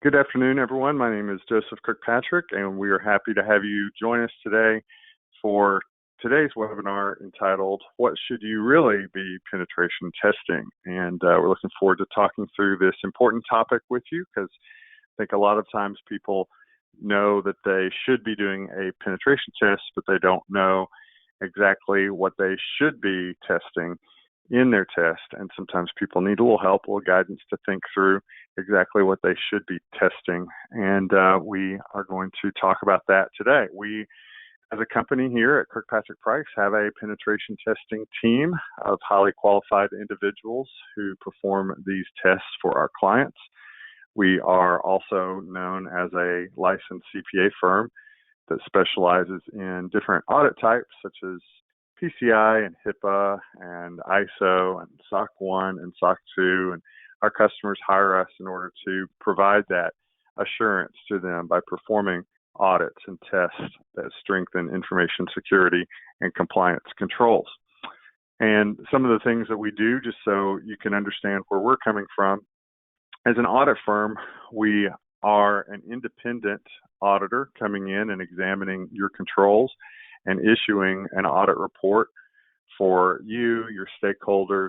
Good afternoon, everyone. My name is Joseph Kirkpatrick, and we are happy to have you join us today for today's webinar entitled, What Should You Really Be Penetration Testing? And we're looking forward to talking through this important topic with you, because I think a lot of times people know that they should be doing a penetration test, but they don't know exactly what they should be testing in their test. And sometimes people need a little help, a little guidance to think through exactly what they should be testing. And we are going to talk about that today. We, as a company here at Kirkpatrick Price, have a penetration testing team of highly qualified individuals who perform these tests for our clients. We are also known as a licensed CPA firm that specializes in different audit types, such as PCI and HIPAA and ISO and SOC 1 and SOC 2, and our customers hire us in order to provide that assurance to them by performing audits and tests that strengthen information security and compliance controls. And some of the things that we do, just so you can understand where we're coming from, as an audit firm, we are an independent auditor coming in and examining your controls and issuing an audit report for you, your stakeholders,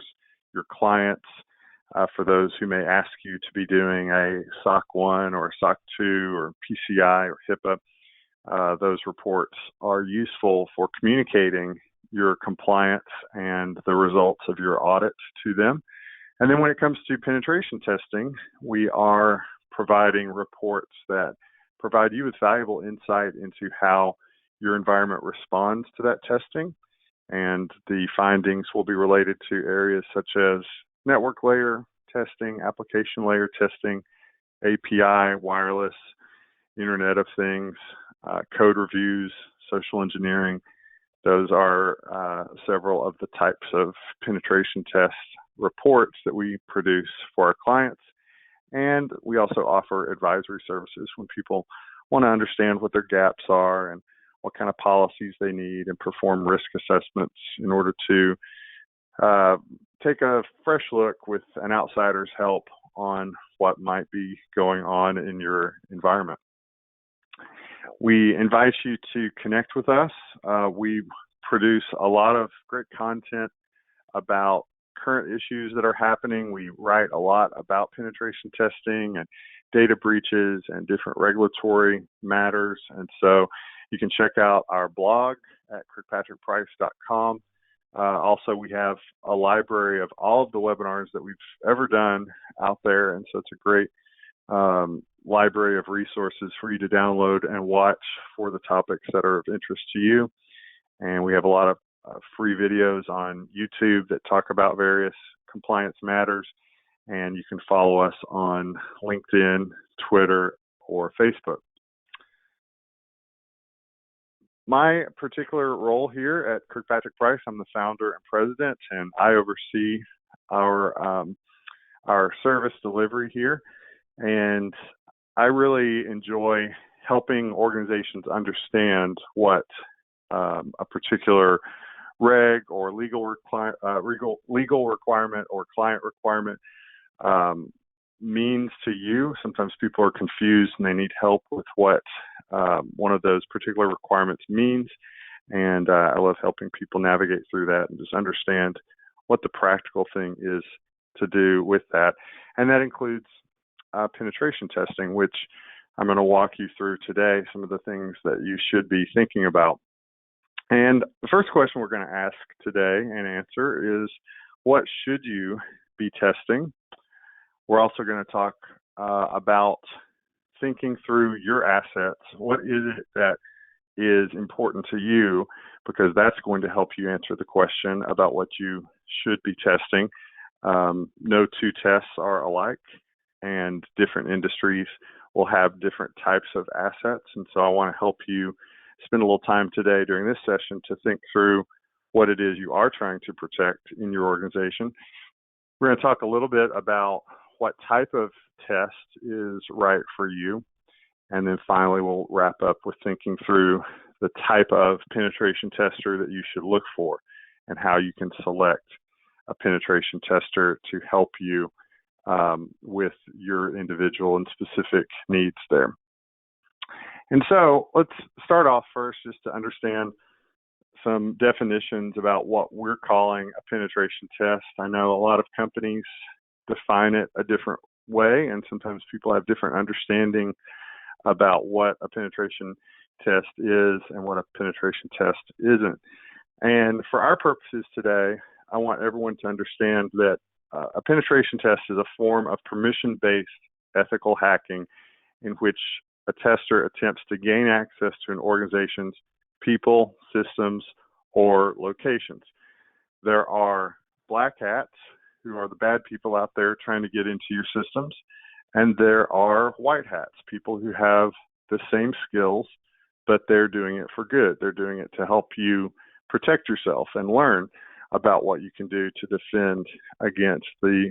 your clients, for those who may ask you to be doing a SOC 1 or SOC 2 or PCI or HIPAA. Those reports are useful for communicating your compliance and the results of your audit to them. And then when it comes to penetration testing, we are providing reports that provide you with valuable insight into how your environment responds to that testing. And the findings will be related to areas such as network layer testing, application layer testing, API, wireless, Internet of Things, code reviews, social engineering. Those are several of the types of penetration test reports that we produce for our clients. And we also offer advisory services when people want to understand what their gaps are and what kind of policies they need, and perform risk assessments in order to take a fresh look with an outsider's help on what might be going on in your environment. We invite you to connect with us. We produce a lot of great content about current issues that are happening. We write a lot about penetration testing and data breaches and different regulatory matters. And so you can check out our blog at KirkpatrickPrice.com. Also, we have a library of all of the webinars that we've ever done out there. And so it's a great library of resources for you to download and watch for the topics that are of interest to you. And we have a lot of free videos on YouTube that talk about various compliance matters. And you can follow us on LinkedIn, Twitter, or Facebook. My particular role here at Kirkpatrick Price, I'm the founder and president, and I oversee our service delivery here. And I really enjoy helping organizations understand what a particular reg or legal requirement or client requirement means to you. Sometimes people are confused and they need help with what one of those particular requirements means. And I love helping people navigate through that and just understand what the practical thing is to do with that. And that includes penetration testing, which I'm going to walk you through today, some of the things that you should be thinking about. And the first question we're going to ask today and answer is, what should you be testing? We're also going to talk about thinking through your assets. What is it that is important to you? Because that's going to help you answer the question about what you should be testing. No two tests are alike, and different industries will have different types of assets. And so I want to help you spend a little time today during this session to think through what it is you are trying to protect in your organization. We're going to talk a little bit about what type of test is right for you. And then finally, we'll wrap up with thinking through the type of penetration tester that you should look for and how you can select a penetration tester to help you with your individual and specific needs there. And so let's start off first just to understand some definitions about what we're calling a penetration test. I know a lot of companies define it a different way, and sometimes people have different understanding about what a penetration test is and what a penetration test isn't. And for our purposes today, I want everyone to understand that a penetration test is a form of permission-based ethical hacking in which a tester attempts to gain access to an organization's people, systems, or locations. There are black hats, who are the bad people out there trying to get into your systems, and there are white hats, people who have the same skills, but they're doing it for good. They're doing it to help you protect yourself and learn about what you can do to defend against the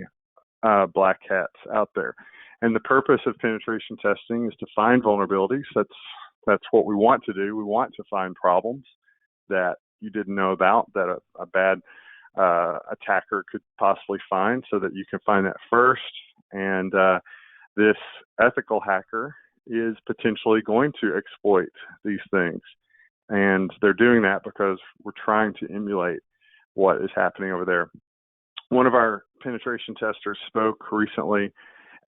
black hats out there. And the purpose of penetration testing is to find vulnerabilities. That's what we want to do. We want to find problems that you didn't know about, that a bad attacker could possibly find, so that you can find that first. And this ethical hacker is potentially going to exploit these things. And they're doing that because we're trying to emulate what is happening over there. One of our penetration testers spoke recently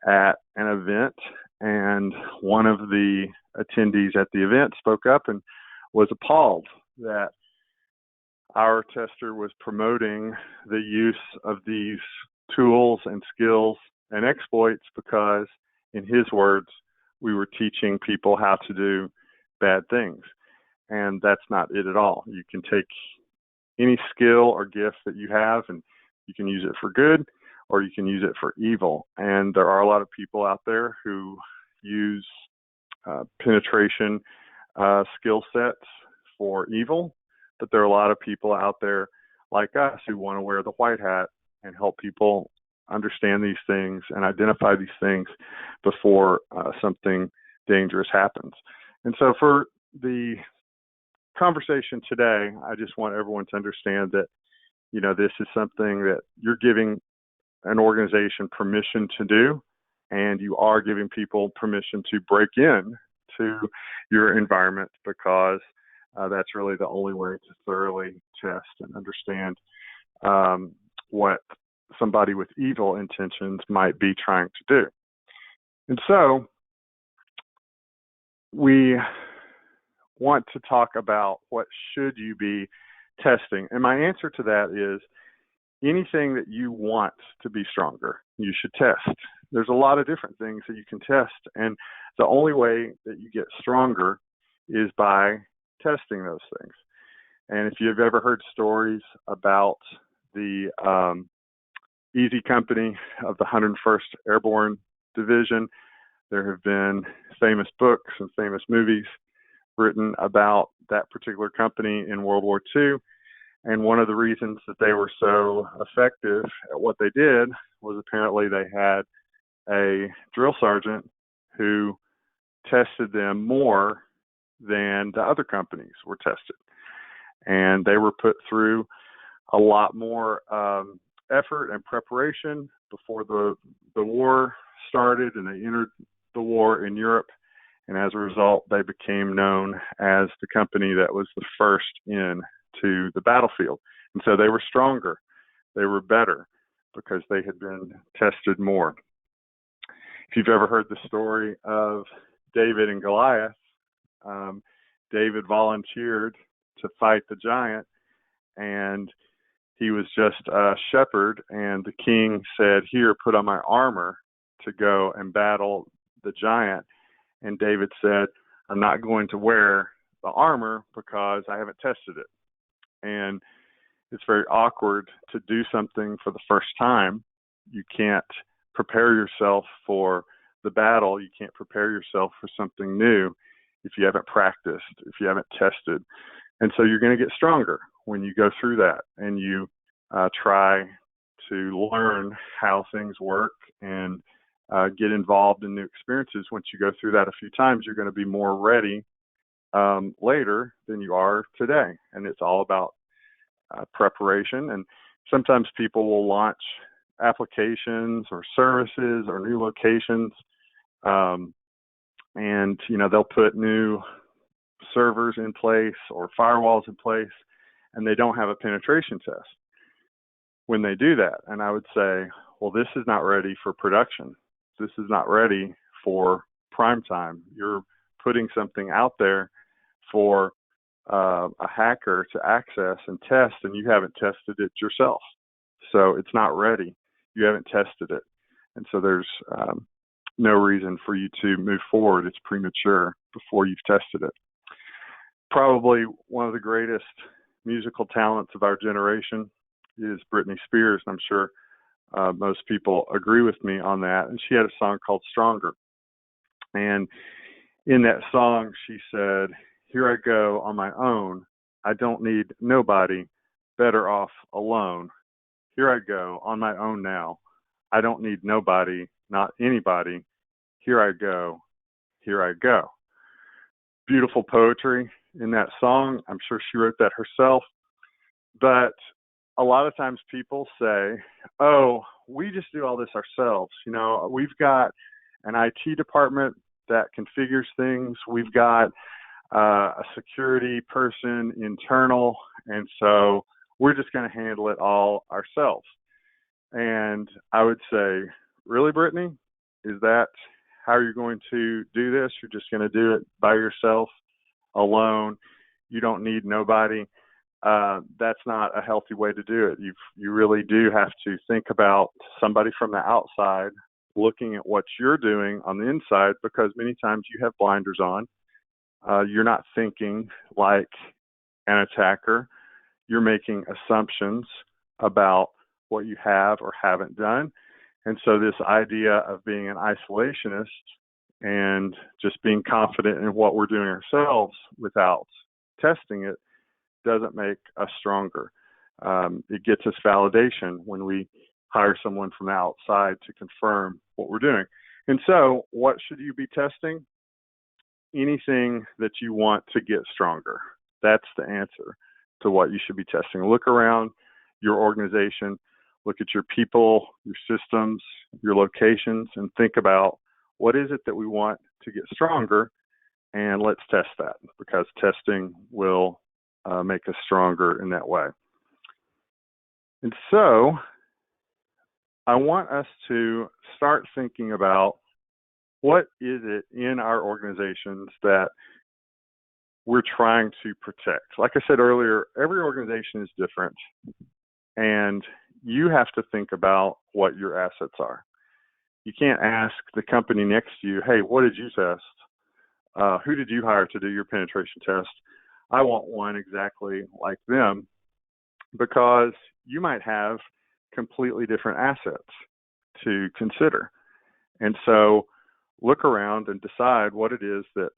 at an event, and one of the attendees at the event spoke up and was appalled that our tester was promoting the use of these tools and skills and exploits because, in his words, we were teaching people how to do bad things. And that's not it at all. You can take any skill or gift that you have and you can use it for good, or you can use it for evil. And there are a lot of people out there who use penetration skill sets for evil, but there are a lot of people out there like us who want to wear the white hat and help people understand these things and identify these things before something dangerous happens. And so for the conversation today, I just want everyone to understand that, this is something that you're giving an organization permission to do, and you are giving people permission to break in to your environment, because that's really the only way to thoroughly test and understand what somebody with evil intentions might be trying to do. And so we want to talk about what should you be testing. And my answer to that is anything that you want to be stronger, you should test. There's a lot of different things that you can test, and the only way that you get stronger is by testing those things. And if you've ever heard stories about the Easy Company of the 101st Airborne Division, there have been famous books and famous movies written about that particular company in World War II. And one of the reasons that they were so effective at what they did was apparently they had a drill sergeant who tested them more than the other companies were tested. And they were put through a lot more effort and preparation before the war started, and they entered the war in Europe. And as a result, they became known as the company that was the first in to the battlefield. And so they were stronger. They were better because they had been tested more. If you've ever heard the story of David and Goliath, David volunteered to fight the giant, and he was just a shepherd, and the king said, "Here, put on my armor to go and battle the giant." And David said, "I'm not going to wear the armor because I haven't tested it." And it's very awkward to do something for the first time. You can't prepare yourself for the battle. You can't prepare yourself for something new if you haven't practiced, if you haven't tested. And so you're going to get stronger when you go through that and you try to learn how things work and get involved in new experiences. Once you go through that a few times, you're going to be more ready later than you are today. And it's all about preparation. And sometimes people will launch applications or services or new locations. And, they'll put new servers in place or firewalls in place, and they don't have a penetration test when they do that. And I would say, well, this is not ready for production. This is not ready for prime time. You're putting something out there for a hacker to access and test, and you haven't tested it yourself. So it's not ready. You haven't tested it. And so there's no reason for you to move forward. It's premature before you've tested it. Probably one of the greatest musical talents of our generation is Britney Spears, and I'm sure most people agree with me on that. And she had a song called Stronger. And in that song, she said, "Here I go on my own. I don't need nobody, better off alone. Here I go on my own now. I don't need nobody, not anybody. Here I go, here I go." Beautiful poetry in that song. I'm sure she wrote that herself. But a lot of times people say, oh, we just do all this ourselves. We've got an IT department that configures things. We've got a security person internal, and so we're just going to handle it all ourselves. And I would say, really, Brittany, is that how you're going to do this? You're just going to do it by yourself, alone. You don't need nobody. That's not a healthy way to do it. You really do have to think about somebody from the outside looking at what you're doing on the inside, because many times you have blinders on. You're not thinking like an attacker. You're making assumptions about what you have or haven't done. And so this idea of being an isolationist and just being confident in what we're doing ourselves without testing it doesn't make us stronger. It gets us validation when we hire someone from the outside to confirm what we're doing. And so what should you be testing? Anything that you want to get stronger. That's the answer to what you should be testing. Look around your organization, look at your people, your systems, your locations, and think about what is it that we want to get stronger, and let's test that, because testing will make us stronger in that way. And so I want us to start thinking about what is it in our organizations that we're trying to protect. Like I said earlier, every organization is different, and you have to think about what your assets are. You can't ask the company next to you, hey, what did you test? Who did you hire to do your penetration test? I want one exactly like them, because you might have completely different assets to consider. And so look around and decide what it is that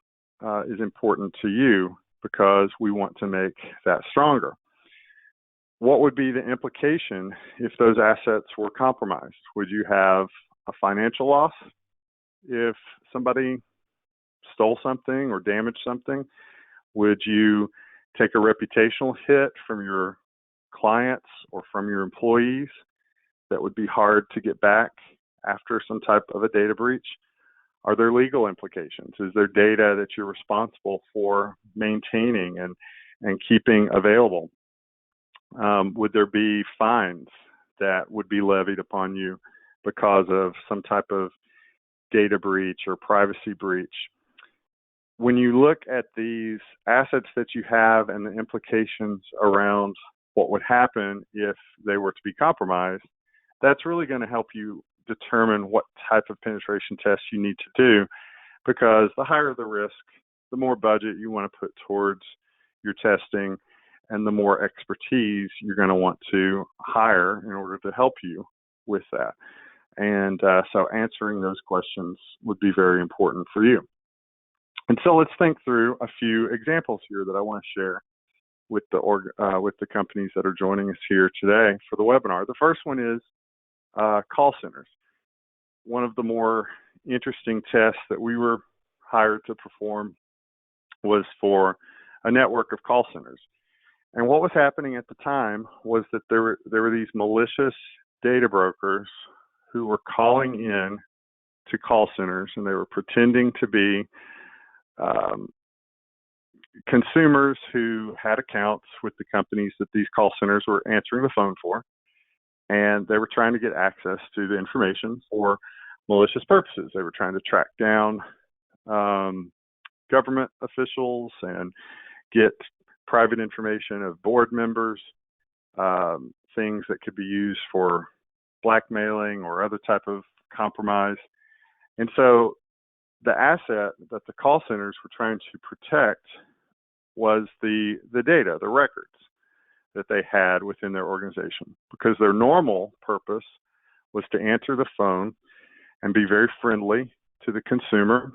is important to you, because we want to make that stronger. What would be the implication if those assets were compromised? Would you have a financial loss if somebody stole something or damaged something? Would you take a reputational hit from your clients or from your employees that would be hard to get back after some type of a data breach? Are there legal implications? Is there data that you're responsible for maintaining and keeping available? Would there be fines that would be levied upon you because of some type of data breach or privacy breach? When you look at these assets that you have and the implications around what would happen if they were to be compromised, that's really going to help you determine what type of penetration tests you need to do, because the higher the risk, the more budget you want to put towards your testing, and the more expertise you're going to want to hire in order to help you with that. And so answering those questions would be very important for you. And so let's think through a few examples here that I want to share with the companies that are joining us here today for the webinar. The first one is call centers. One of the more interesting tests that we were hired to perform was for a network of call centers. And what was happening at the time was that there were these malicious data brokers who were calling in to call centers, and they were pretending to be consumers who had accounts with the companies that these call centers were answering the phone for, and they were trying to get access to the information for malicious purposes. They were trying to track down government officials and get private information of board members, things that could be used for blackmailing or other type of compromise. And so the asset that the call centers were trying to protect was the data, the records that they had within their organization, because their normal purpose was to answer the phone and be very friendly to the consumer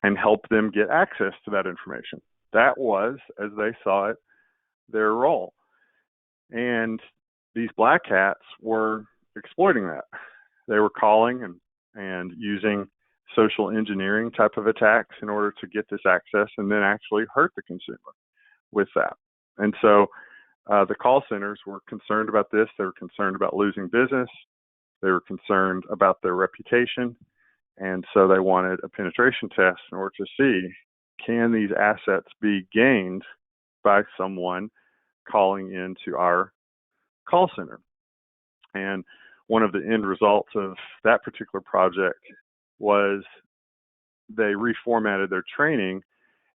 and help them get access to that information. That was, as they saw it, their role. And these black hats were exploiting that. They were calling and using social engineering type of attacks in order to get this access and then actually hurt the consumer with that. And so the call centers were concerned about this. They were concerned about losing business. They were concerned about their reputation. And so they wanted a penetration test in order to see, can these assets be gained by someone calling into our call center? And one of the end results of that particular project was they reformatted their training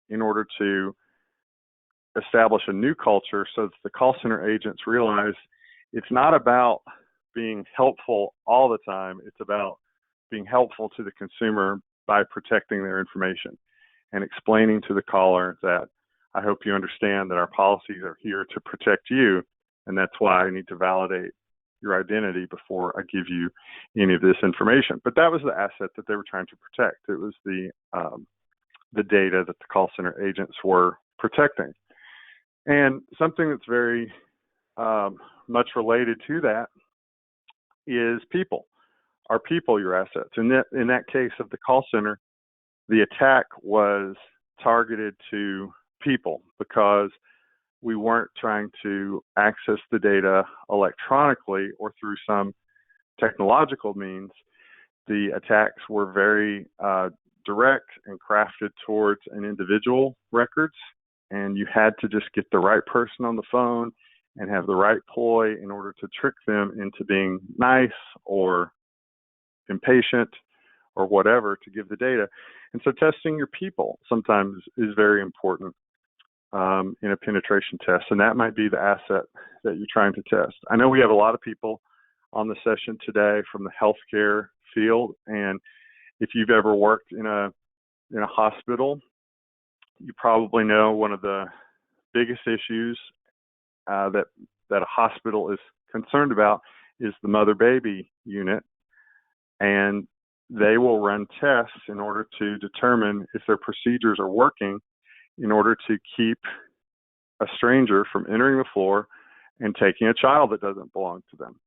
in order to establish a new culture so that the call center agents realize it's not about being helpful all the time. It's about being helpful to the consumer by protecting their information and explaining to the caller that I hope you understand that our policies are here to protect you, and that's why I need to validate your identity before I give you any of this information. But that was the asset that they were trying to protect. It was the data that the call center agents were protecting. And something that's very much related to that is people. Are people your assets? And in that case of the call center, the attack was targeted to people because we weren't trying to access the data electronically or through some technological means. The attacks were very direct and crafted towards an individual records, and you had to just get the right person on the phone and have the right ploy in order to trick them into being nice or impatient or whatever to give the data. And so testing your people sometimes is very important in a penetration test, and that might be the asset that you're trying to test. I know we have a lot of people on the session today from the healthcare field, and if you've ever worked in a hospital, you probably know one of the biggest issues that a hospital is concerned about is the mother-baby unit, and they will run tests in order to determine if their procedures are working in order to keep a stranger from entering the floor and taking a child that doesn't belong to them.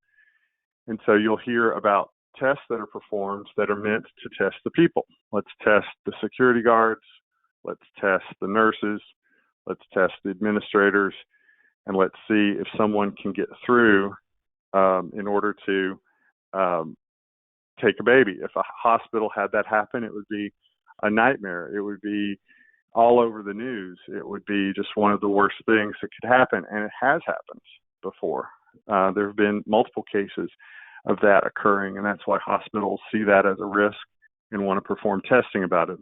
And so you'll hear about tests that are performed that are meant to test the people. Let's test the security guards, let's test the nurses, let's test the administrators, and let's see if someone can get through in order to take a baby. If a hospital had that happen, it would be a nightmare. It would be all over the news. It would be just one of the worst things that could happen, and it has happened before. There have been multiple cases of that occurring, and that's why hospitals see that as a risk and want to perform testing about it.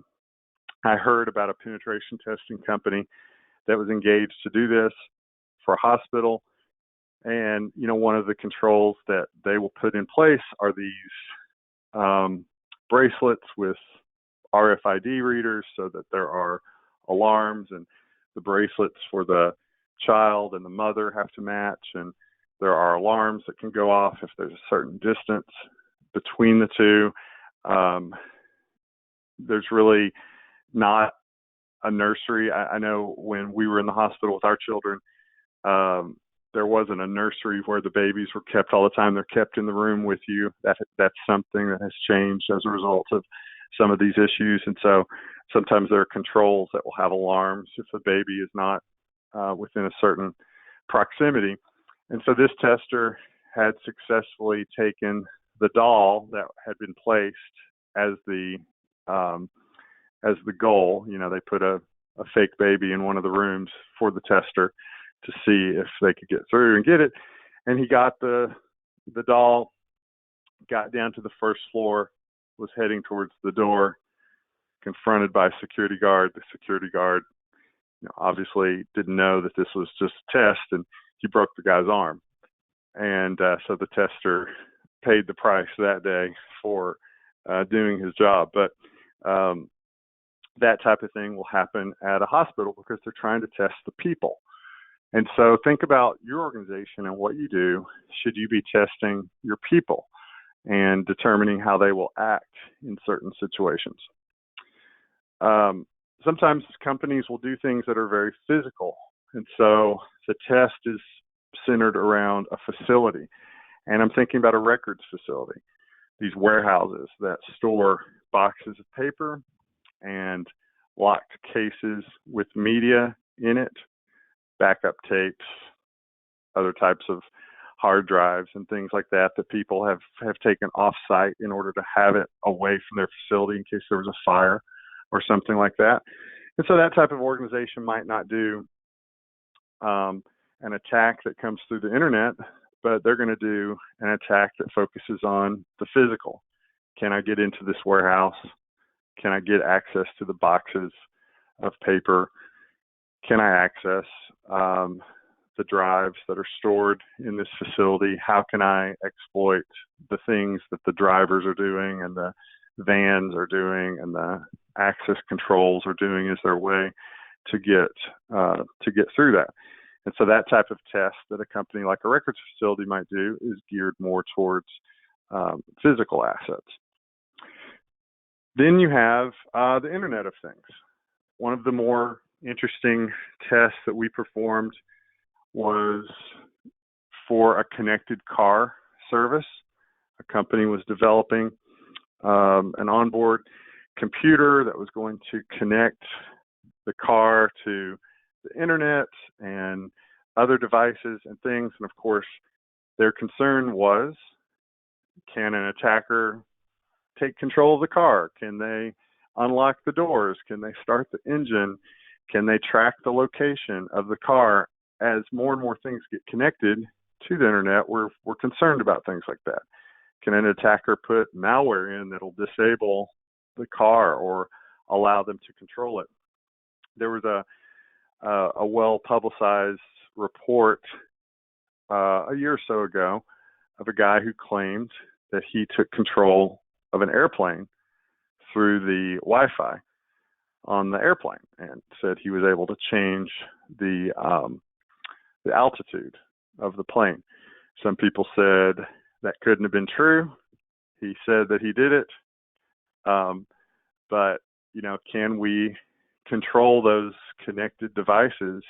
I heard about a penetration testing company that was engaged to do this for a hospital, and one of the controls that they will put in place are these bracelets with RFID readers so that there are alarms, and the bracelets for the child and the mother have to match, and there are alarms that can go off if there's a certain distance between the two. There's really not a nursery. I know when we were in the hospital with our children, there wasn't a nursery where the babies were kept all the time. They're kept in the room with you. That's something that has changed as a result of some of these issues. And so sometimes there are controls that will have alarms if the baby is not within a certain proximity. And so this tester had successfully taken the doll that had been placed as the goal. They put a fake baby in one of the rooms for the tester to see if they could get through and get it. And he got the doll, got down to the first floor, was heading towards the door, confronted by a security guard. The security guard, obviously didn't know that this was just a test, and he broke the guy's arm. And so the tester paid the price that day for doing his job. But that type of thing will happen at a hospital because they're trying to test the people. And so think about your organization and what you do. Should you be testing your people and determining how they will act in certain situations? Sometimes companies will do things that are very physical. And so the test is centered around a facility. And I'm thinking about a records facility, these warehouses that store boxes of paper and locked cases with media in it, backup tapes, other types of hard drives and things like that people have taken off-site in order to have it away from their facility in case there was a fire or something like that. And so that type of organization might not do an attack that comes through the internet, but they're going to do an attack that focuses on the physical. Can I get into this warehouse? Can I get access to the boxes of paper? Can I access the drives that are stored in this facility? How can I exploit the things that the drivers are doing and the vans are doing and the access controls are doing as their way to get through that? And so that type of test that a company like a records facility might do is geared more towards physical assets. Then you have the Internet of Things. One of the more interesting tests that we performed was for a connected car service. A company was developing an onboard computer that was going to connect the car to the internet and other devices and things. And of course, their concern was, can an attacker take control of the car? Can they unlock the doors? Can they start the engine? Can they track the location of the car? As more and more things get connected to the internet, we're concerned about things like that. Can an attacker put malware in that'll disable the car or allow them to control it? There was a well-publicized report a year or so ago of a guy who claimed that he took control of an airplane through the Wi-Fi on the airplane and said he was able to change the altitude of the plane. Some people said that couldn't have been true. He said that he did it. But, can we control those connected devices,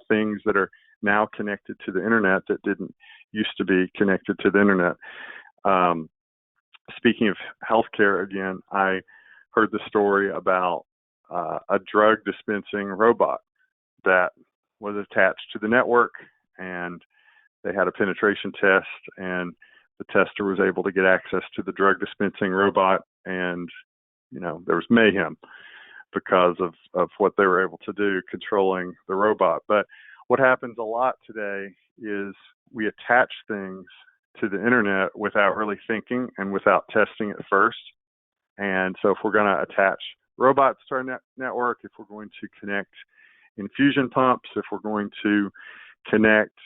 things that are now connected to the internet that didn't used to be connected to the internet? Speaking of healthcare again, I heard the story about a drug dispensing robot that was attached to the network, and they had a penetration test, and the tester was able to get access to the drug dispensing robot, and there was mayhem because of what they were able to do controlling the robot. But what happens a lot today is we attach things to the internet without really thinking and without testing it first. And so if we're going to attach robots to our network, if we're going to connect infusion pumps, if we're going to connect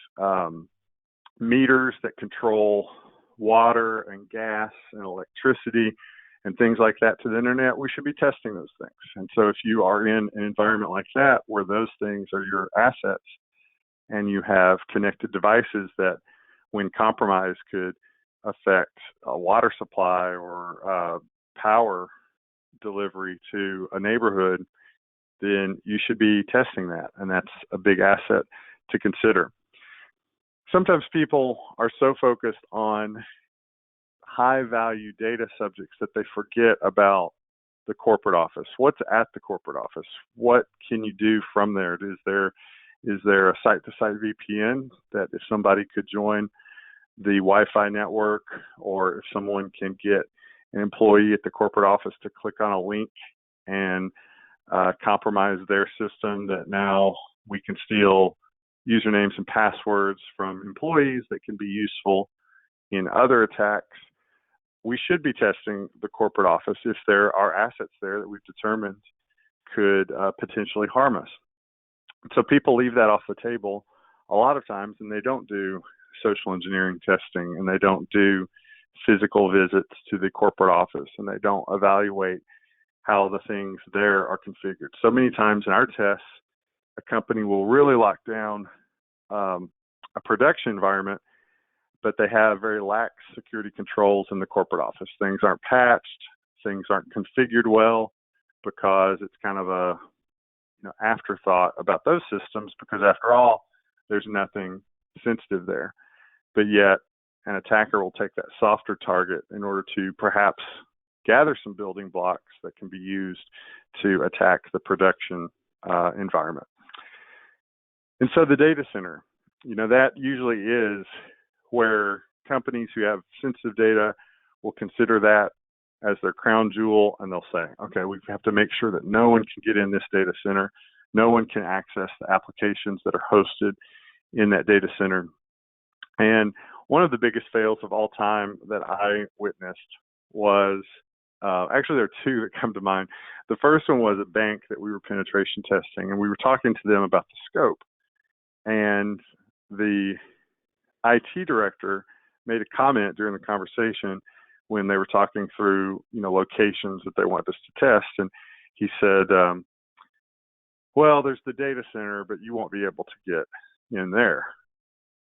meters that control water and gas and electricity and things like that to the internet, we should be testing those things. And so if you are in an environment like that where those things are your assets and you have connected devices that when compromised could affect a water supply or power delivery to a neighborhood, then you should be testing that. And that's a big asset to consider. Sometimes people are so focused on high value data subjects that they forget about the corporate office. What's at the corporate office? What can you do from there? Is there a site-to-site VPN that if somebody could join the Wi-Fi network, or if someone can get an employee at the corporate office to click on a link and compromise their system, that now we can steal usernames and passwords from employees that can be useful in other attacks. We should be testing the corporate office if there are assets there that we've determined could potentially harm us. So people leave that off the table a lot of times, and they don't do social engineering testing, and they don't do physical visits to the corporate office, and they don't evaluate how the things there are configured. So many times in our tests, a company will really lock down a production environment, but they have very lax security controls in the corporate office. Things aren't patched, things aren't configured well, because it's kind of a afterthought about those systems, because after all, there's nothing sensitive there. But yet an attacker will take that softer target in order to perhaps gather some building blocks that can be used to attack the production environment. And so the data center, that usually is where companies who have sensitive data will consider that as their crown jewel, and they'll say, okay, we have to make sure that no one can get in this data center, no one can access the applications that are hosted in that data center. And one of the biggest fails of all time that I witnessed was, actually there are two that come to mind. The first one was a bank that we were penetration testing, and we were talking to them about the scope. And the IT director made a comment during the conversation when they were talking through, locations that they wanted us to test. And he said, well, there's the data center, but you won't be able to get in there.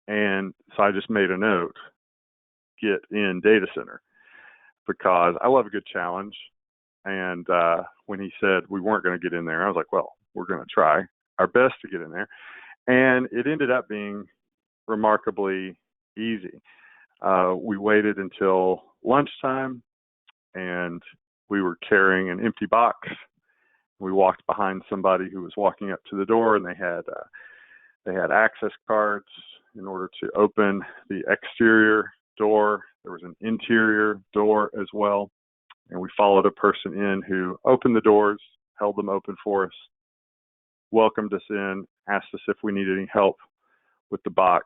And so I just made a note, get in data center, because I love a good challenge. And when he said we weren't going to get in there, I was like, well, we're going to try our best to get in there. And it ended up being remarkably easy. We waited until lunchtime, and we were carrying an empty box. We walked behind somebody who was walking up to the door, and they had access cards in order to open the exterior door. There was an interior door as well, and we followed a person in who opened the doors, held them open for us, welcomed us in, asked us if we needed any help with the box.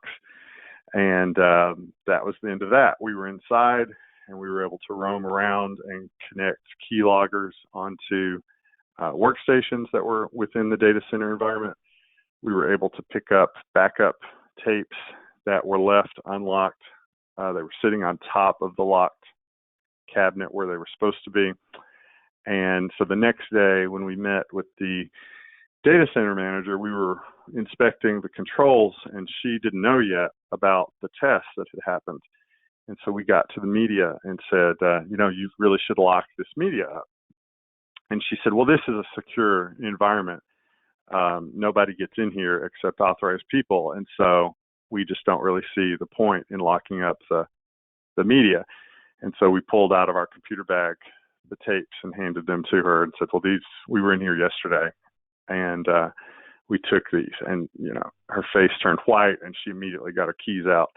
And that was the end of that. We were inside, and we were able to roam around and connect keyloggers onto workstations that were within the data center environment. We were able to pick up backup tapes that were left unlocked. They were sitting on top of the locked cabinet where they were supposed to be. And so the next day when we met with the data center manager, we were inspecting the controls, and she didn't know yet about the tests that had happened. And so we got to the media and said, you really should lock this media up. And she said, well, this is a secure environment. Nobody gets in here except authorized people. And so we just don't really see the point in locking up the media. And so we pulled out of our computer bag the tapes and handed them to her and said, well, we were in here yesterday, and we took these. And, her face turned white, and she immediately got her keys out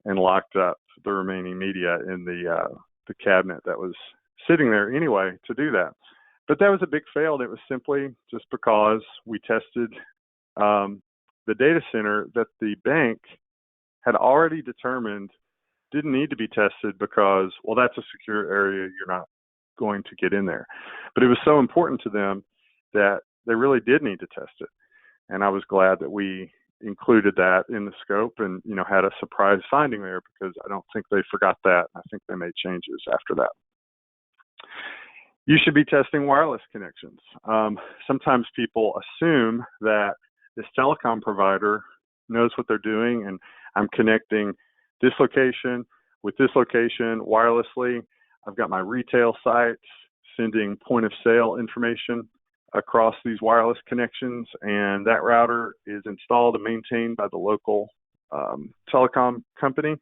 and locked up the remaining media in the cabinet that was sitting there anyway to do that. But that was a big fail. It was simply just because we tested the data center that the bank had already determined didn't need to be tested because, well, that's a secure area. You're not going to get in there. But it was so important to them that they really did need to test it. And I was glad that we included that in the scope and, had a surprise finding there, because I don't think they forgot that. I think they made changes after that. You should be testing wireless connections. Sometimes people assume that this telecom provider knows what they're doing, and I'm connecting this location with this location wirelessly. I've got my retail sites sending point of sale information across these wireless connections, and that router is installed and maintained by the local telecom company.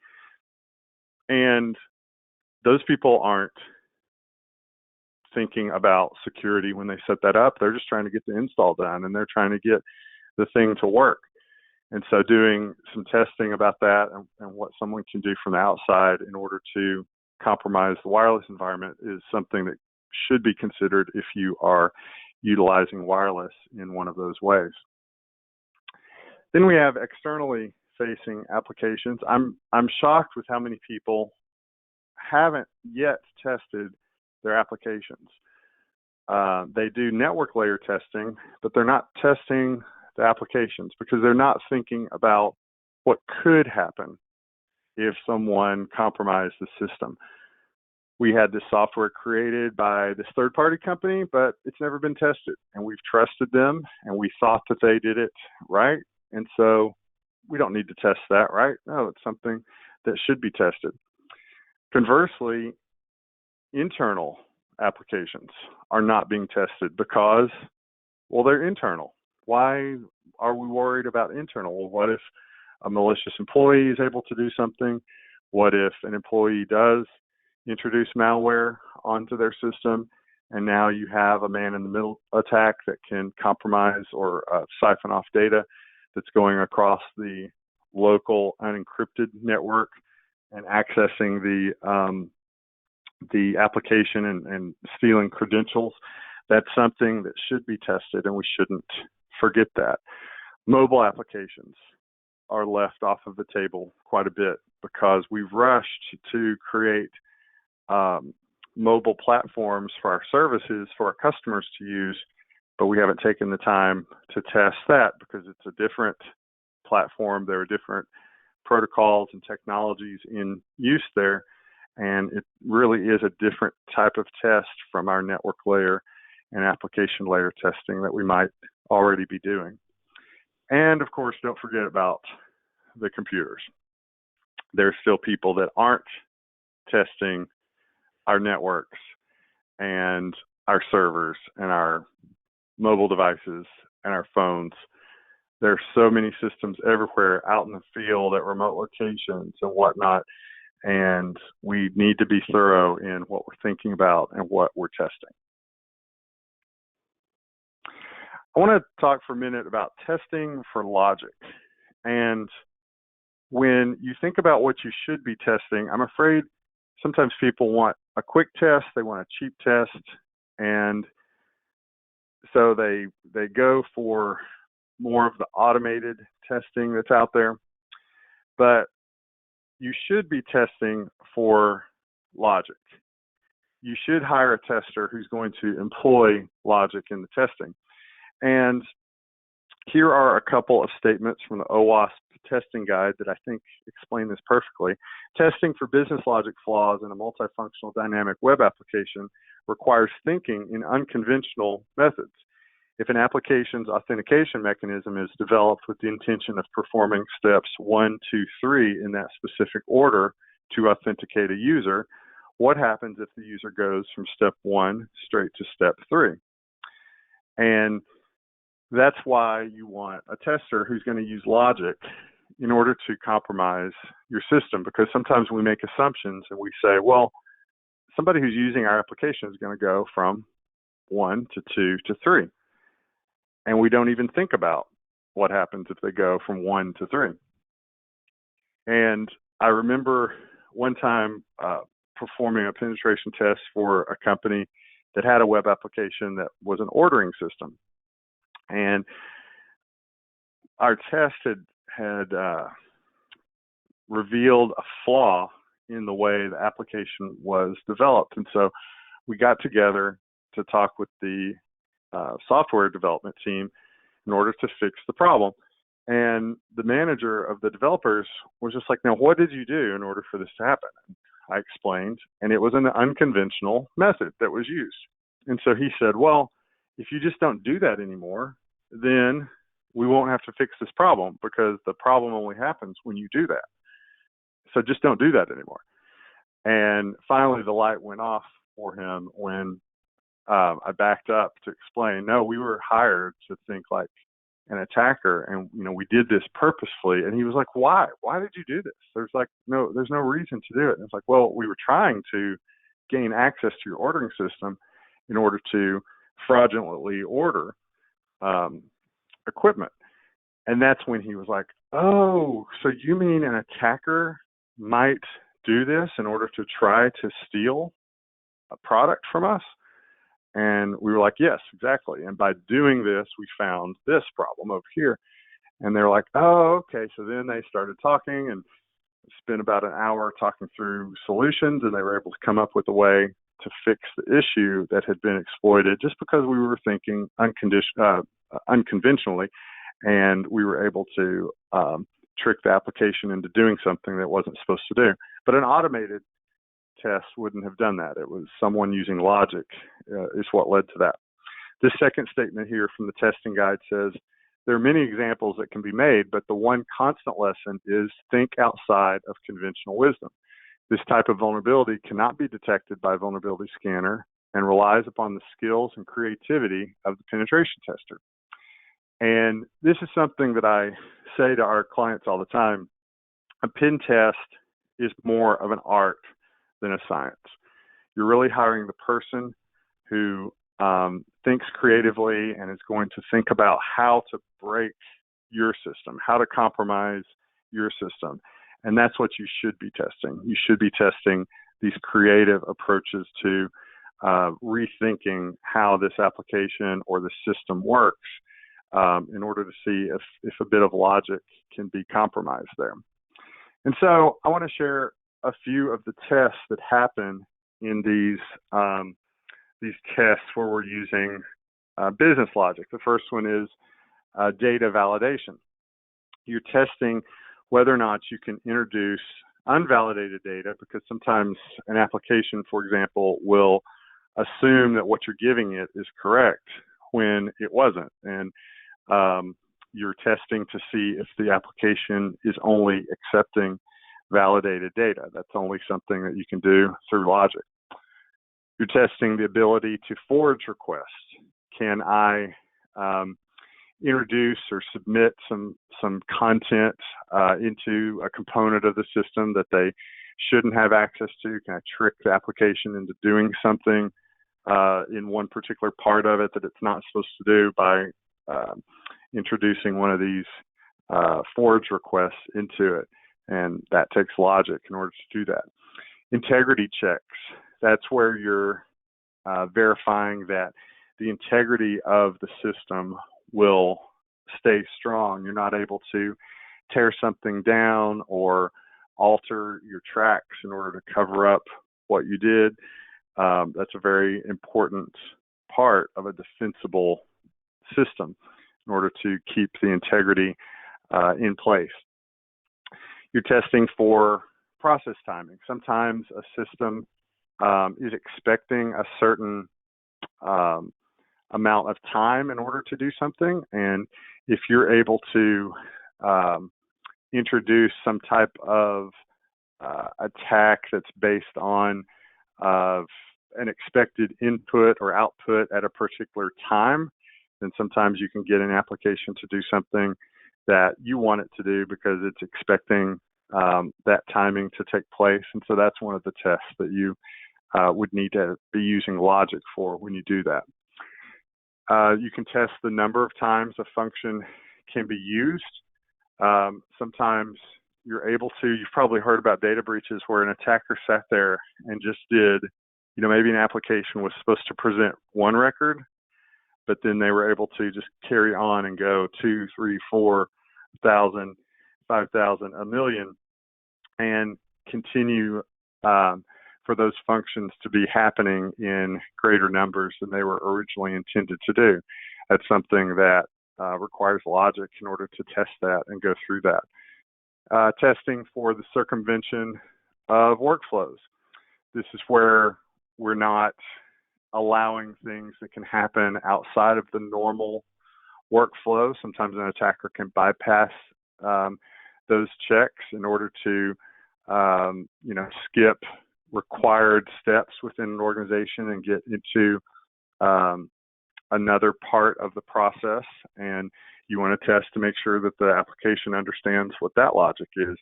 And those people aren't thinking about security when they set that up. They're just trying to get the install done, and they're trying to get the thing to work. And so doing some testing about that and what someone can do from the outside in order to compromise the wireless environment is something that should be considered if you are utilizing wireless in one of those ways. Then we have externally facing applications. I'm shocked with how many people haven't yet tested their applications. They do network layer testing, but they're not testing the applications because they're not thinking about what could happen if someone compromised the system. We had this software created by this third-party company, but it's never been tested, and we've trusted them, and we thought that they did it right, and so we don't need to test that, right? No, it's something that should be tested. Conversely, internal applications are not being tested because, well, they're internal. Why are we worried about internal? Well, what if a malicious employee is able to do something? What if an employee does introduce malware onto their system, and now you have a man-in-the-middle attack that can compromise or siphon off data that's going across the local unencrypted network and accessing the application and stealing credentials? That's something that should be tested, and we shouldn't forget that. Mobile applications are left off of the table quite a bit because we've rushed to create mobile platforms for our services for our customers to use, but we haven't taken the time to test that because it's a different platform. There are different protocols and technologies in use there, and it really is a different type of test from our network layer and application layer testing that we might already be doing. And of course, don't forget about the computers. There's still people that aren't testing our networks and our servers and our mobile devices and our phones. There's so many systems everywhere out in the field at remote locations and whatnot, and we need to be thorough in what we're thinking about and what we're testing. I want to talk for a minute about testing for logic. And when you think about what you should be testing, I'm afraid sometimes people want a quick test, they want a cheap test, and so they go for more of the automated testing that's out there. But you should be testing for logic. You should hire a tester who's going to employ logic in the testing. And here are a couple of statements from the OWASP testing guide that I think explain this perfectly. Testing for business logic flaws in a multifunctional dynamic web application requires thinking in unconventional methods. If an application's authentication mechanism is developed with the intention of performing steps 1, 2, 3 in that specific order to authenticate a user, what happens if the user goes from step 1 straight to step 3? And that's why you want a tester who's going to use logic in order to compromise your system, because sometimes we make assumptions and we say, well, somebody who's using our application is going to go from 1 to 2 to 3. And we don't even think about what happens if they go from 1 to 3. And I remember one time performing a penetration test for a company that had a web application that was an ordering system. And our test had revealed a flaw in the way the application was developed. And so we got together to talk with the software development team in order to fix the problem. And the manager of the developers was just like, now, what did you do in order for this to happen? I explained, and it was an unconventional method that was used. And so he said, well, if you just don't do that anymore, then we won't have to fix this problem because the problem only happens when you do that. So just don't do that anymore. And finally, the light went off for him when I backed up to explain, no, we were hired to think like an attacker, and we did this purposefully. And he was like, why? Why did you do this? There's no reason to do it. And it's like, well, we were trying to gain access to your ordering system in order to fraudulently order equipment. And that's when he was like, Oh, so you mean an attacker might do this in order to try to steal a product from us? And we were like, yes, exactly. And by doing this, we found this problem over here. And they're like, oh, okay. So then they started talking and spent about an hour talking through solutions, and they were able to come up with a way to fix the issue that had been exploited just because we were thinking unconventionally, and we were able to trick the application into doing something that it wasn't supposed to do. But an automated test wouldn't have done that. It was someone using logic is what led to that. This second statement here from the testing guide says, there are many examples that can be made, but the one constant lesson is think outside of conventional wisdom. This type of vulnerability cannot be detected by a vulnerability scanner and relies upon the skills and creativity of the penetration tester. And this is something that I say to our clients all the time. A pen test is more of an art than a science. You're really hiring the person who thinks creatively and is going to think about how to break your system, how to compromise your system. And that's what you should be testing. You should be testing these creative approaches to rethinking how this application or the system works in order to see if a bit of logic can be compromised there. And so I want to share a few of the tests that happen in these tests where we're using business logic. The first one is data validation. You're testing whether or not you can introduce unvalidated data, because sometimes an application, for example, will assume that what you're giving it is correct when it wasn't. And you're testing to see if the application is only accepting validated data. That's only something that you can do through logic. You're testing the ability to forge requests. Can I introduce or submit some content into a component of the system that they shouldn't have access to? Can I trick the application into doing something in one particular part of it that it's not supposed to do by introducing one of these forge requests into it? And that takes logic in order to do that. Integrity checks. That's where you're verifying that the integrity of the system will stay strong. You're not able to tear something down or alter your tracks in order to cover up what you did. That's a very important part of a defensible system in order to keep the integrity in place. You're testing for process timing. Sometimes a system is expecting a certain amount of time in order to do something, and if you're able to introduce some type of attack that's based on an expected input or output at a particular time, then sometimes you can get an application to do something that you want it to do because it's expecting that timing to take place. And so that's one of the tests that you would need to be using logic for when you do that. You can test the number of times a function can be used. Sometimes you're able to, you've probably heard about data breaches where an attacker sat there and just did, maybe an application was supposed to present one record, but then they were able to just carry on and go 2, 3, 4,000, 5,000, a million, and continue for those functions to be happening in greater numbers than they were originally intended to do. That's something that requires logic in order to test that and go through that. Testing for the circumvention of workflows. This is where we're not allowing things that can happen outside of the normal workflow. Sometimes an attacker can bypass those checks in order to, skip required steps within an organization and get into another part of the process. And you want to test to make sure that the application understands what that logic is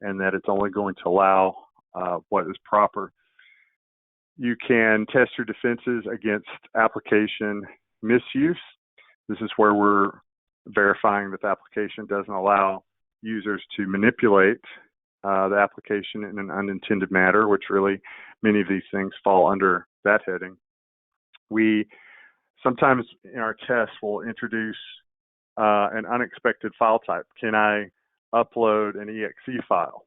and that it's only going to allow what is proper. You can test your defenses against application misuse. This is where we're verifying that the application doesn't allow users to manipulate the application in an unintended manner, which really many of these things fall under that heading. We sometimes in our tests will introduce an unexpected file type. Can I upload an exe file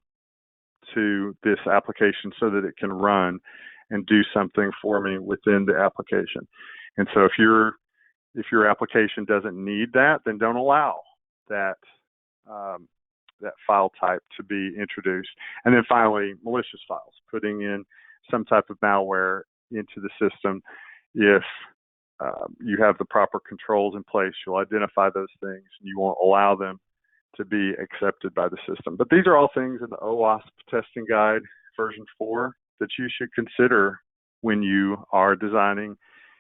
to this application so that it can run and do something for me within the application? And so if your application doesn't need that, then don't allow that that file type to be introduced. And then finally, malicious files, putting in some type of malware into the system. If you have the proper controls in place, you'll identify those things and you won't allow them to be accepted by the system. But these are all things in the OWASP testing guide version 4 that you should consider when you are designing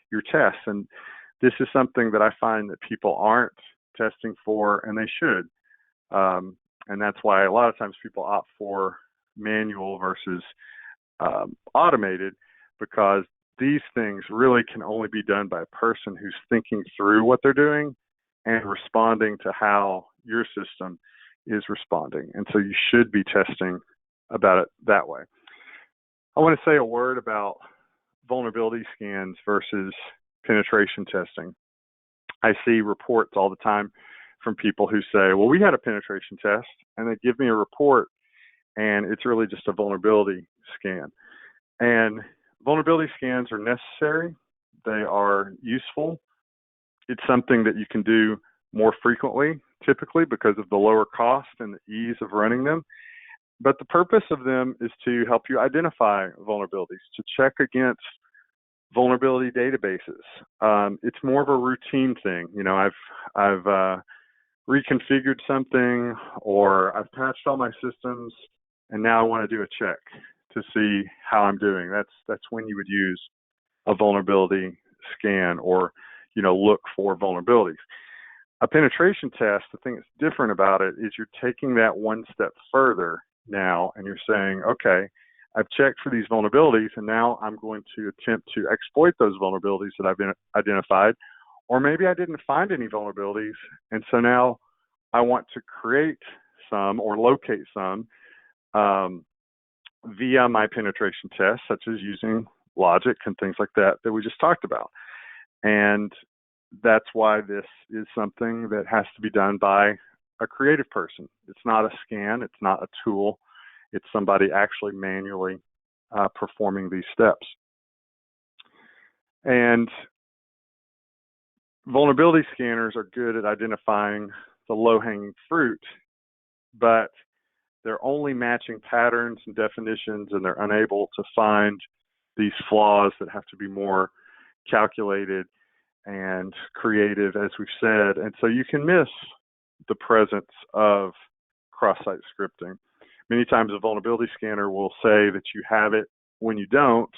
your tests. And this is something that I find that people aren't testing for, and they should. And that's why a lot of times people opt for manual versus automated, because these things really can only be done by a person who's thinking through what they're doing and responding to how your system is responding. And so you should be testing about it that way. I want to say a word about vulnerability scans versus penetration testing. I see reports all the time from people who say, well, we had a penetration test, and they give me a report, and it's really just a vulnerability scan. And vulnerability scans are necessary. They are useful. It's something that you can do more frequently, typically, because of the lower cost and the ease of running them. But the purpose of them is to help you identify vulnerabilities, to check against vulnerability databases. It's more of a routine thing. You know, I've reconfigured something, or I've patched all my systems, and now I want to do a check to see how I'm doing. That's when you would use a vulnerability scan, or look for vulnerabilities. A penetration test, the thing that's different about it is you're taking that one step further now, and you're saying, okay, I've checked for these vulnerabilities, and now I'm going to attempt to exploit those vulnerabilities that I've been identified. Or maybe I didn't find any vulnerabilities, and so now I want to create some or locate some via my penetration test, such as using logic and things like that we just talked about. And that's why this is something that has to be done by a creative person. It's not a scan, it's not a tool, it's somebody actually manually performing these steps. And vulnerability scanners are good at identifying the low-hanging fruit, but they're only matching patterns and definitions, and they're unable to find these flaws that have to be more calculated and creative, as we've said. And so you can miss the presence of cross-site scripting. Many times a vulnerability scanner will say that you have it when you don't,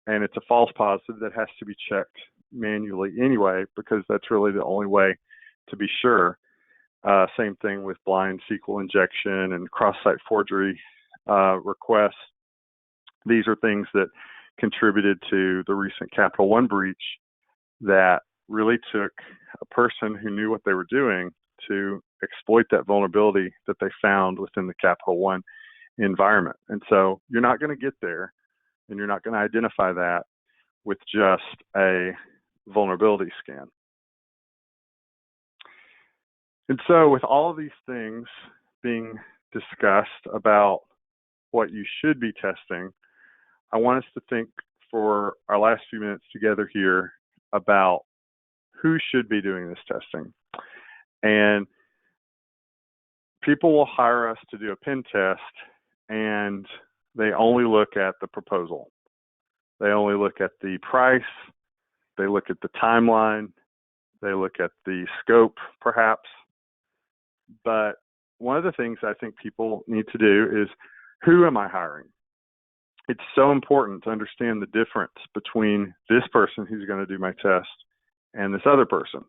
and it's a false positive that has to be checked manually anyway, because that's really the only way to be sure. Same thing with blind SQL injection and cross-site forgery requests. These are things that contributed to the recent Capital One breach that really took a person who knew what they were doing to exploit that vulnerability that they found within the Capital One environment. And so you're not going to get there, and you're not going to identify that with just a vulnerability scan. And so with all of these things being discussed about what you should be testing, I want us to think for our last few minutes together here about who should be doing this testing. And people will hire us to do a pen test, and they only look at the proposal. They only look at the price. They look at the timeline. They look at the scope, perhaps. But one of the things I think people need to do is, who am I hiring? It's so important to understand the difference between this person who's going to do my test and this other person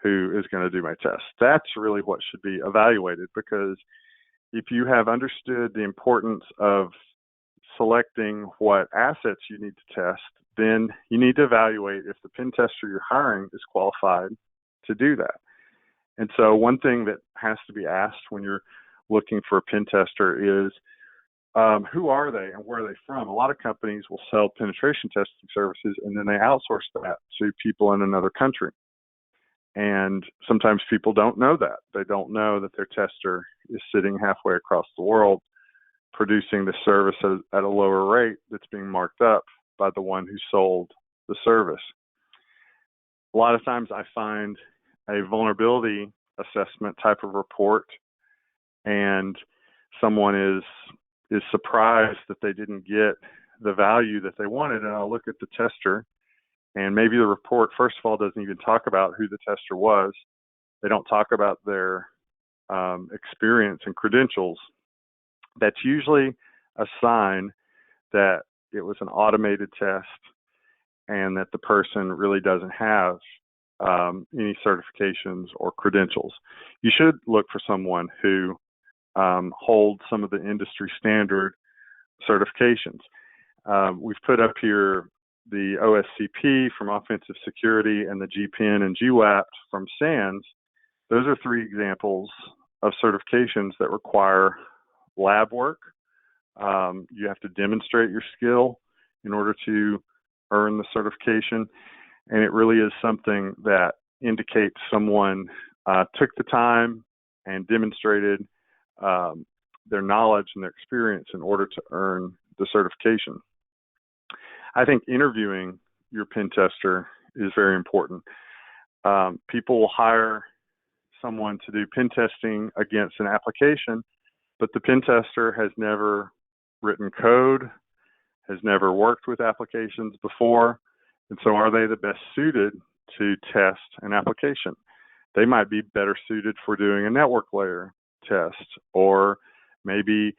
who is going to do my test. That's really what should be evaluated, because if you have understood the importance of selecting what assets you need to test, then you need to evaluate if the pen tester you're hiring is qualified to do that. And so one thing that has to be asked when you're looking for a pen tester is, who are they and where are they from? A lot of companies will sell penetration testing services and then they outsource that to people in another country. And sometimes people don't know that. They don't know that their tester is sitting halfway across the world producing the service at a lower rate that's being marked up by the one who sold the service. A lot of times I find a vulnerability assessment type of report and someone is surprised that they didn't get the value that they wanted, and I'll look at the tester, and maybe the report, first of all, doesn't even talk about who the tester was. They don't talk about their experience and credentials. That's usually a sign that it was an automated test and that the person really doesn't have any certifications or credentials. You should look for someone who holds some of the industry standard certifications. We've put up here the OSCP from Offensive Security and the GPN and GWAP from SANS. Those are 3 examples of certifications that require lab work. You have to demonstrate your skill in order to earn the certification, and it really is something that indicates someone took the time and demonstrated their knowledge and their experience in order to earn the certification. I think interviewing your pen tester is very important. People will hire someone to do pen testing against an application, but the pen tester has never written code, has never worked with applications before, and so are they the best suited to test an application? They might be better suited for doing a network layer test, or maybe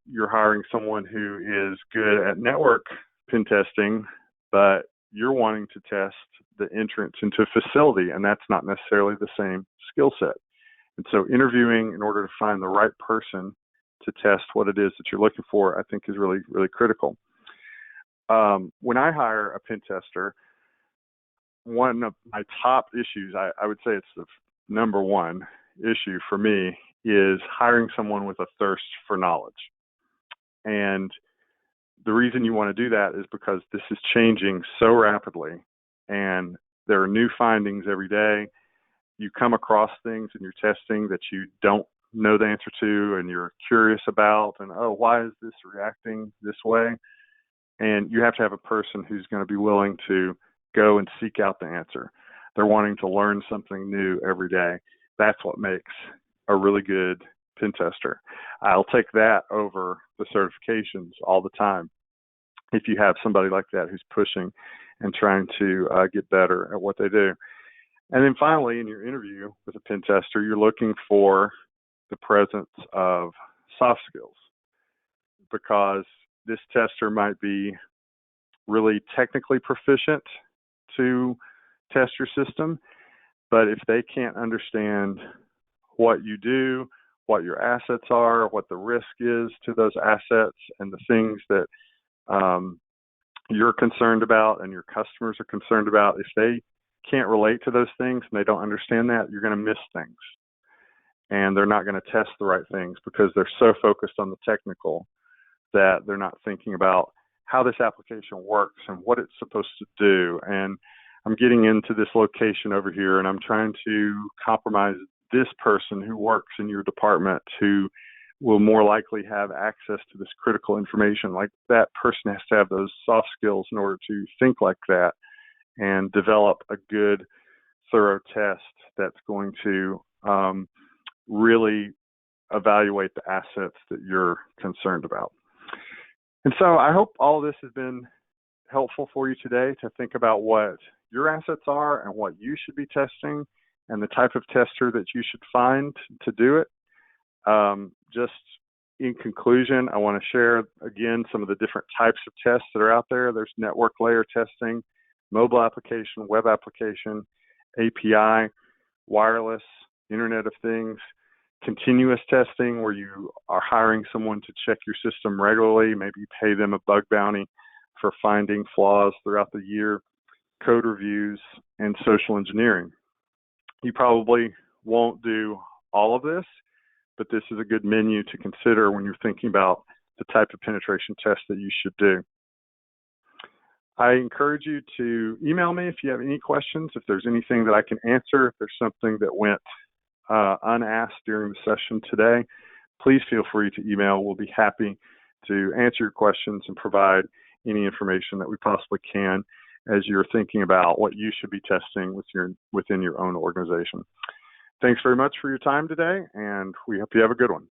you're hiring someone who is good at network pen testing, but you're wanting to test the entrance into a facility, and that's not necessarily the same skill set. And so interviewing in order to find the right person to test what it is that you're looking for, I think is really, really critical. When I hire a pen tester, one of my top issues, I would say it's the number one issue for me, is hiring someone with a thirst for knowledge. And the reason you want to do that is because this is changing so rapidly, and there are new findings every day. You come across things in your testing that you don't know the answer to, and you're curious about, and why is this reacting this way? And you have to have a person who's going to be willing to go and seek out the answer. They're wanting to learn something new every day. That's what makes a really good pen tester. I'll take that over the certifications all the time if you have somebody like that who's pushing and trying to get better at what they do. And then finally, in your interview with a pen tester, you're looking for the presence of soft skills, because this tester might be really technically proficient to test your system, but if they can't understand what you do, what your assets are, what the risk is to those assets, and the things that you're concerned about and your customers are concerned about, if they can't relate to those things and they don't understand that, you're going to miss things. And they're not going to test the right things because they're so focused on the technical that they're not thinking about how this application works and what it's supposed to do. And I'm getting into this location over here, and I'm trying to compromise this person who works in your department who will more likely have access to this critical information. Like, that person has to have those soft skills in order to think like that and develop a good, thorough test that's going to really evaluate the assets that you're concerned about. And so I hope all of this has been helpful for you today to think about what your assets are and what you should be testing and the type of tester that you should find to do it. Just in conclusion, I want to share again some of the different types of tests that are out there. There's network layer testing, mobile application, web application, API, wireless, Internet of Things, continuous testing, where you are hiring someone to check your system regularly, maybe you pay them a bug bounty for finding flaws throughout the year, code reviews, and social engineering. You probably won't do all of this, but this is a good menu to consider when you're thinking about the type of penetration test that you should do. I encourage you to email me if you have any questions, if there's anything that I can answer, if there's something that went unasked during the session today, please feel free to email. We'll be happy to answer your questions and provide any information that we possibly can as you're thinking about what you should be testing within your own organization. Thanks very much for your time today, and we hope you have a good one.